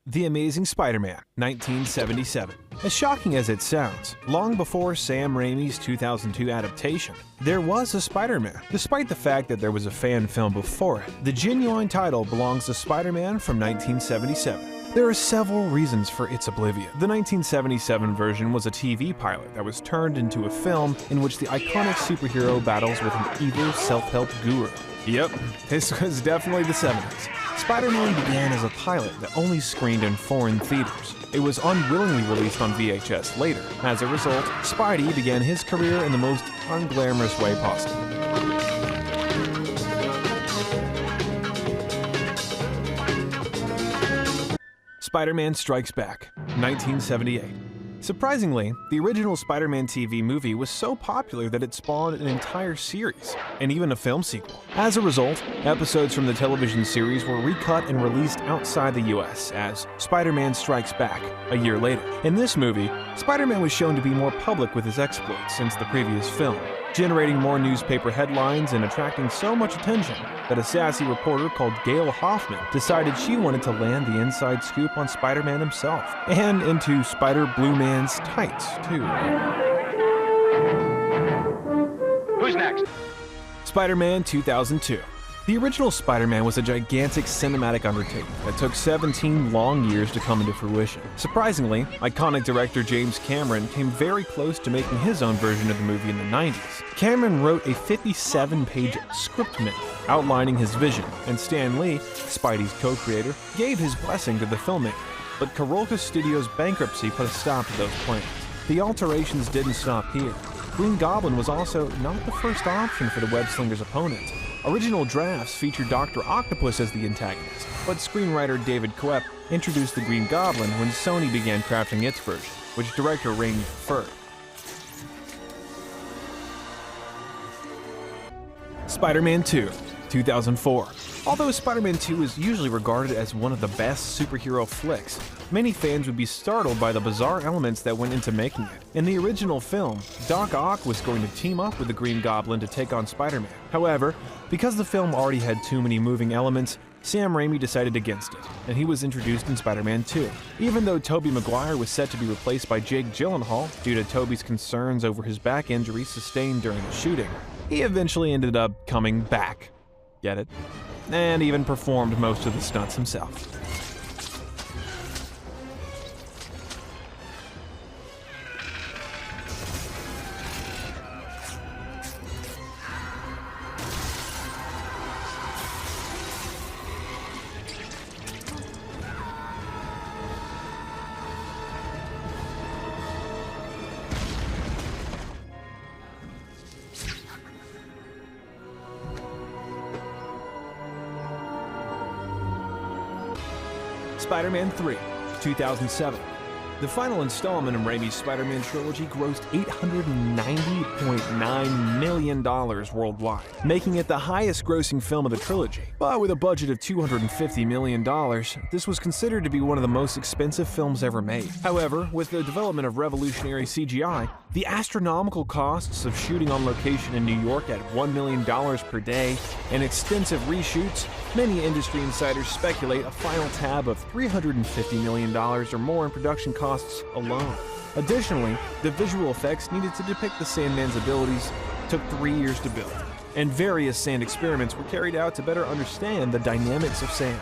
The Amazing Spider-Man, 1977. As shocking as it sounds, long before Sam Raimi's 2002 adaptation, there was a Spider-Man. Despite the fact that there was a fan film before it, the genuine title belongs to Spider-Man from 1977. There are several reasons for its oblivion. The 1977 version was a TV pilot that was turned into a film in which the iconic superhero battles with an evil self-help guru. Yep, this was definitely the 70s. Spider-Man began as a pilot that only screened in foreign theaters. It was unwillingly released on VHS later. As a result, Spidey began his career in the most unglamorous way possible. Spider-Man Strikes Back, 1978. Surprisingly, the original Spider-Man TV movie was so popular that it spawned an entire series, and even a film sequel. As a result, episodes from the television series were recut and released outside the US as Spider-Man Strikes Back a year later. In this movie, Spider-Man was shown to be more public with his exploits since the previous film, generating more newspaper headlines and attracting so much attention that a sassy reporter called Gail Hoffman decided she wanted to land the inside scoop on Spider-Man himself, and into Spider-Blue Man's tights, too. Who's next? Spider-Man 2002. The original Spider-Man was a gigantic cinematic undertaking that took 17 long years to come into fruition. Surprisingly, iconic director James Cameron came very close to making his own version of the movie in the 90s. Cameron wrote a 57-page script memo outlining his vision, and Stan Lee, Spidey's co-creator, gave his blessing to the filmmaker. But Carolka Studios' bankruptcy put a stop to those plans. The alterations didn't stop here. Green Goblin was also not the first option for the web-slinger's opponent. Original drafts featured Dr. Octopus as the antagonist, but screenwriter David Koepp introduced the Green Goblin when Sony began crafting its version, which director Raimi preferred. Spider-Man 2, 2004. Although Spider-Man 2 is usually regarded as one of the best superhero flicks, many fans would be startled by the bizarre elements that went into making it. In the original film, Doc Ock was going to team up with the Green Goblin to take on Spider-Man. However, because the film already had too many moving elements, Sam Raimi decided against it, and he was introduced in Spider-Man 2. Even though Tobey Maguire was set to be replaced by Jake Gyllenhaal due to Tobey's concerns over his back injury sustained during the shooting, he eventually ended up coming back. Get it? And even performed most of the stunts himself. Spider-Man 3, 2007. The final installment in Raimi's Spider-Man trilogy grossed $890.9 million worldwide, making it the highest-grossing film of the trilogy. But with a budget of $250 million, this was considered to be one of the most expensive films ever made. However, with the development of revolutionary CGI, the astronomical costs of shooting on location in New York at $1 million per day, and extensive reshoots, many industry insiders speculate a final tab of $350 million or more in production costs alone. Additionally, the visual effects needed to depict the Sandman's abilities took 3 years to build, and various sand experiments were carried out to better understand the dynamics of sand.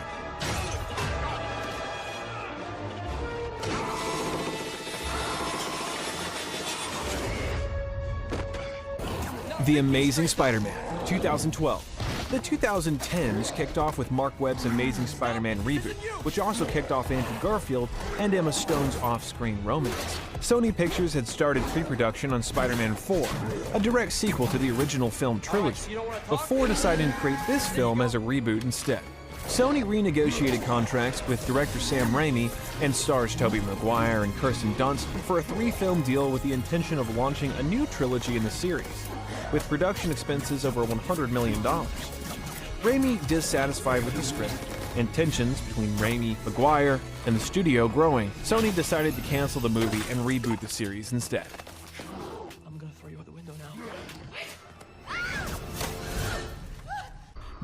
The Amazing Spider-Man, 2012. The 2010s kicked off with Mark Webb's Amazing Spider-Man reboot, which also kicked off Andrew Garfield and Emma Stone's off-screen romance. Sony Pictures had started pre-production on Spider-Man 4, a direct sequel to the original film trilogy, before deciding to create this film as a reboot instead. Sony renegotiated contracts with director Sam Raimi and stars Tobey Maguire and Kirsten Dunst for a 3-film deal with the intention of launching a new trilogy in the series, with production expenses over $100 million. Raimi dissatisfied with the script, and tensions between Raimi, Maguire, and the studio growing, Sony decided to cancel the movie and reboot the series instead.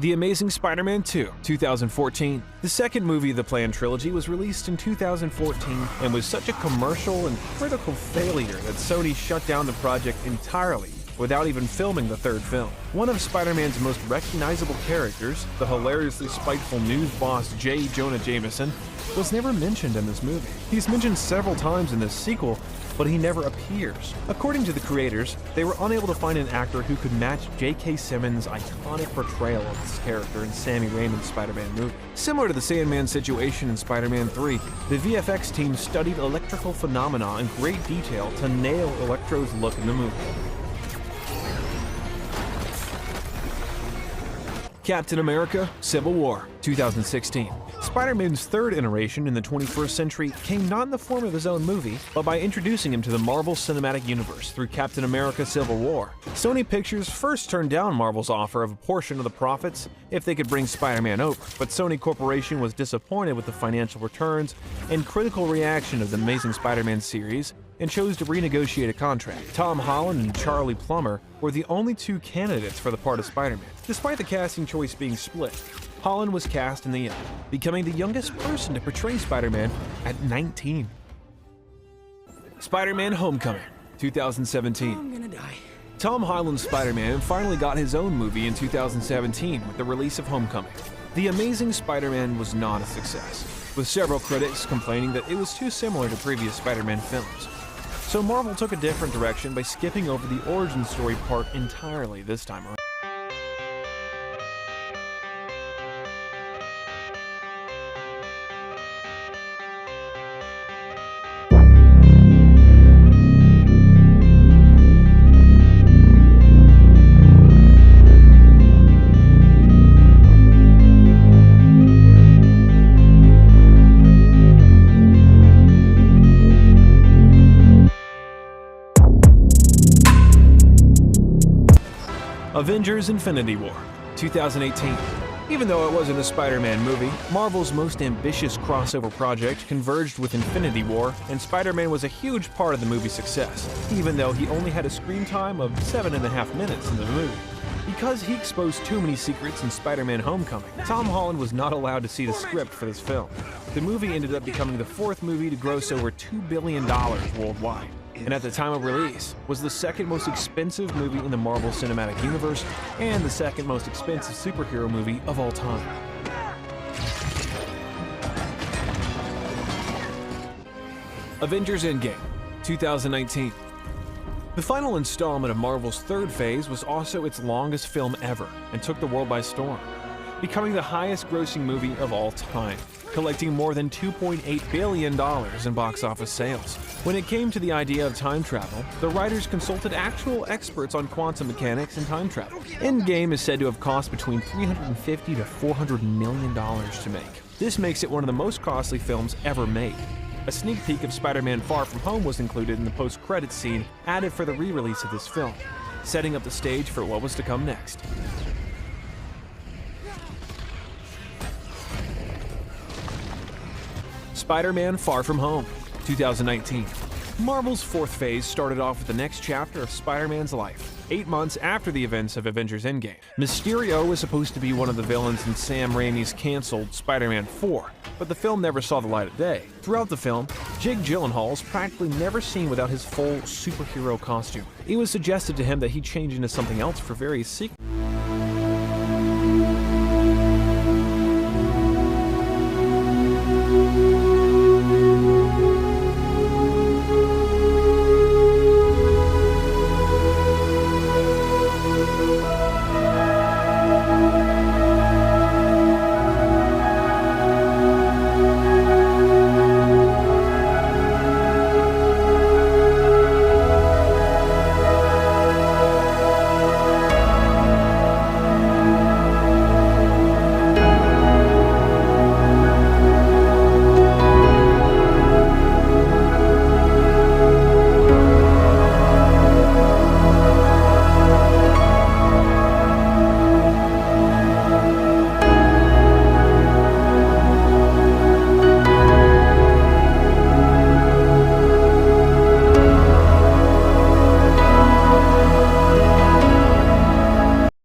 The Amazing Spider-Man 2, 2014. The second movie of the planned trilogy was released in 2014 and was such a commercial and critical failure that Sony shut down the project entirely without even filming the third film. One of Spider-Man's most recognizable characters, the hilariously spiteful news boss J. Jonah Jameson, was never mentioned in this movie. He's mentioned several times in this sequel, but he never appears. According to the creators, they were unable to find an actor who could match J.K. Simmons' iconic portrayal of this character in Sammy Raimi's Spider-Man movie. Similar to the Sandman situation in Spider-Man 3, the VFX team studied electrical phenomena in great detail to nail Electro's look in the movie. Captain America: Civil War, 2016. Spider-Man's third iteration in the 21st century came not in the form of his own movie, but by introducing him to the Marvel Cinematic Universe through Captain America: Civil War. Sony Pictures first turned down Marvel's offer of a portion of the profits if they could bring Spider-Man over, but Sony Corporation was disappointed with the financial returns and critical reaction of the Amazing Spider-Man series and chose to renegotiate a contract. Tom Holland and Charlie Plummer were the only two candidates for the part of Spider-Man. Despite the casting choice being split, Holland was cast in the end, becoming the youngest person to portray Spider-Man at 19. Spider-Man: Homecoming, 2017. I'm gonna die. Tom Holland's Spider-Man finally got his own movie in 2017 with the release of Homecoming. The Amazing Spider-Man was not a success, with several critics complaining that it was too similar to previous Spider-Man films. So Marvel took a different direction by skipping over the origin story part entirely this time around. Avengers: Infinity War, 2018. Even though it wasn't a Spider-Man movie, Marvel's most ambitious crossover project converged with Infinity War, and Spider-Man was a huge part of the movie's success, even though he only had a screen time of 7.5 minutes in the movie. Because he exposed too many secrets in Spider-Man: Homecoming, Tom Holland was not allowed to see the script for this film. The movie ended up becoming the fourth movie to gross over $2 billion worldwide, and at the time of release, was the second most expensive movie in the Marvel Cinematic Universe and the second most expensive superhero movie of all time. Avengers: Endgame, 2019. The final installment of Marvel's third phase was also its longest film ever and took the world by storm, becoming the highest-grossing movie of all time, collecting more than $2.8 billion in box office sales. When it came to the idea of time travel, the writers consulted actual experts on quantum mechanics and time travel. Endgame is said to have cost between $350 to $400 million to make. This makes it one of the most costly films ever made. A sneak peek of Spider-Man: Far From Home was included in the post-credits scene added for the re-release of this film, setting up the stage for what was to come next. Spider-Man: Far From Home, 2019. Marvel's fourth phase started off with the next chapter of Spider-Man's life, 8 months after the events of Avengers: Endgame. Mysterio was supposed to be one of the villains in Sam Raimi's canceled Spider-Man 4, but the film never saw the light of day. Throughout the film, Jake Gyllenhaal is practically never seen without his full superhero costume. It was suggested to him that he changed into something else for various sequels.